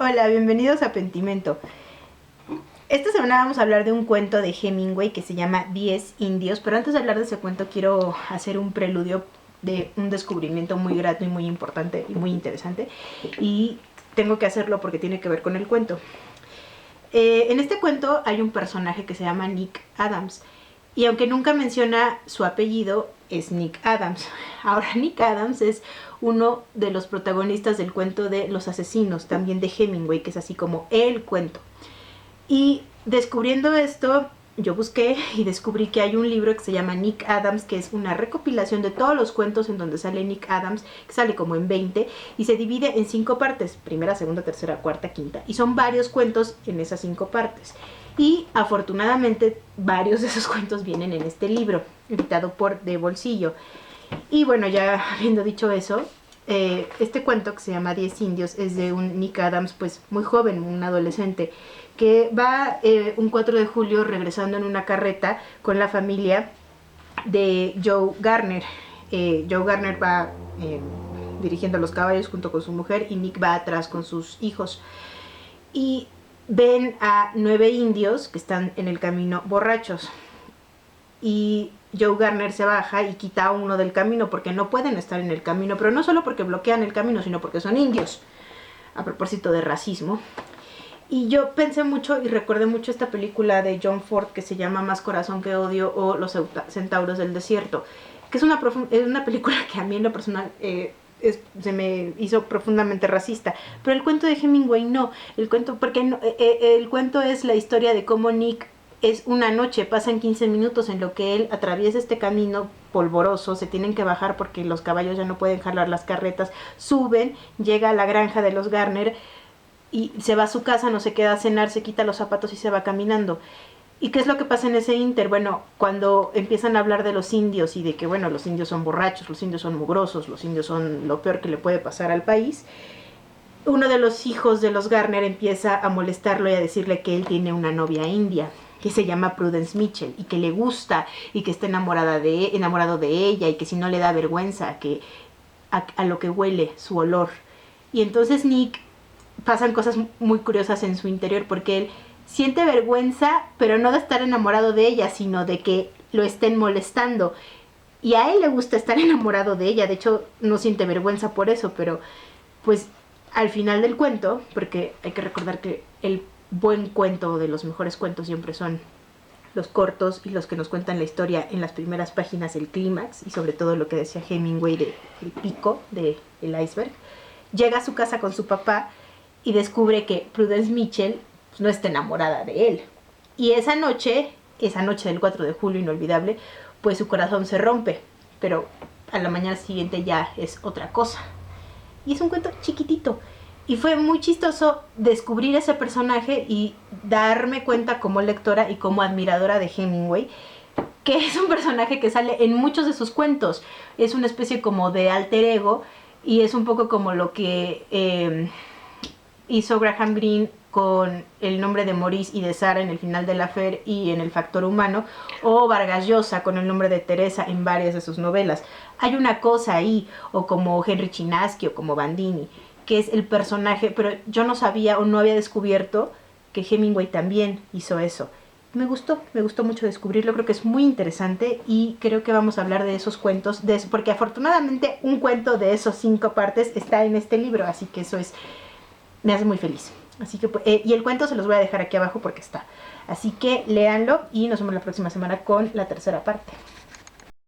Hola, bienvenidos a Pentimento. Esta semana vamos a hablar de un cuento de Hemingway que se llama 10 indios, pero antes de hablar de ese cuento quiero hacer un preludio de un descubrimiento muy grato y muy importante y muy interesante, y tengo que hacerlo porque tiene que ver con el cuento. En este cuento hay un personaje que se llama Nick Adams, y aunque nunca menciona su apellido, es Nick Adams. Ahora, Nick Adams es uno de los protagonistas del cuento de Los Asesinos, también de Hemingway, que es así como el cuento. Y descubriendo esto, yo busqué y descubrí que hay un libro que se llama Nick Adams, que es una recopilación de todos los cuentos en donde sale Nick Adams, que sale como en 20, y se divide en 5 partes, primera, segunda, tercera, cuarta, quinta, y son varios cuentos en esas 5 partes. Y afortunadamente varios de esos cuentos vienen en este libro, editado por De Bolsillo. Y bueno, ya habiendo dicho eso, este cuento que se llama 10 indios es de un Nick Adams pues muy joven, un adolescente, que va un 4 de julio regresando en una carreta con la familia de Joe Garner. Joe Garner va dirigiendo los caballos junto con su mujer y Nick va atrás con sus hijos. Y ven a 9 indios que están en el camino borrachos. Y Joe Garner se baja y quita a uno del camino porque no pueden estar en el camino, pero no solo porque bloquean el camino, sino porque son indios, a propósito de racismo. Y yo pensé mucho y recordé mucho esta película de John Ford que se llama Más corazón que odio o Los centauros del desierto, que es una película que a mí en lo personal se me hizo profundamente racista, pero el cuento de Hemingway no, el cuento, porque no, el cuento es la historia de cómo Nick es una noche, pasan 15 minutos en lo que él atraviesa este camino polvoroso, se tienen que bajar porque los caballos ya no pueden jalar las carretas, suben, llega a la granja de los Garner y se va a su casa, no se queda a cenar, se quita los zapatos y se va caminando. ¿Y qué es lo que pasa en ese inter? Bueno, cuando empiezan a hablar de los indios y de que, bueno, los indios son borrachos, los indios son mugrosos, los indios son lo peor que le puede pasar al país, uno de los hijos de los Garner empieza a molestarlo y a decirle que él tiene una novia india que se llama Prudence Mitchell y que le gusta y que está enamorado de ella y que si no le da vergüenza que a lo que huele su olor. Y entonces Nick pasan cosas muy curiosas en su interior porque él siente vergüenza, pero no de estar enamorado de ella, sino de que lo estén molestando. Y a él le gusta estar enamorado de ella, de hecho no siente vergüenza por eso, pero pues al final del cuento, porque hay que recordar que el buen cuento de los mejores cuentos siempre son los cortos y los que nos cuentan la historia en las primeras páginas, el clímax, y sobre todo lo que decía Hemingway de el pico del iceberg. Llega a su casa con su papá y descubre que Prudence Mitchell pues, no está enamorada de él. Y esa noche del 4 de julio inolvidable, pues su corazón se rompe, pero a la mañana siguiente ya es otra cosa. Y es un cuento chiquitito. Y fue muy chistoso descubrir ese personaje y darme cuenta como lectora y como admiradora de Hemingway, que es un personaje que sale en muchos de sus cuentos. Es una especie como de alter ego y es un poco como lo que hizo Graham Greene con El nombre de Maurice y de Sara en El final de la Fer y en El factor humano, o Vargas Llosa con El nombre de Teresa en varias de sus novelas. Hay una cosa ahí, o como Henry Chinaski o como Bandini, que es el personaje, pero yo no sabía o no había descubierto que Hemingway también hizo eso. Me gustó mucho descubrirlo, creo que es muy interesante y creo que vamos a hablar de esos cuentos, de eso, porque afortunadamente un cuento de esos 5 partes está en este libro, así que eso me hace muy feliz. Así que, y el cuento se los voy a dejar aquí abajo porque está. Así que léanlo y nos vemos la próxima semana con la tercera parte.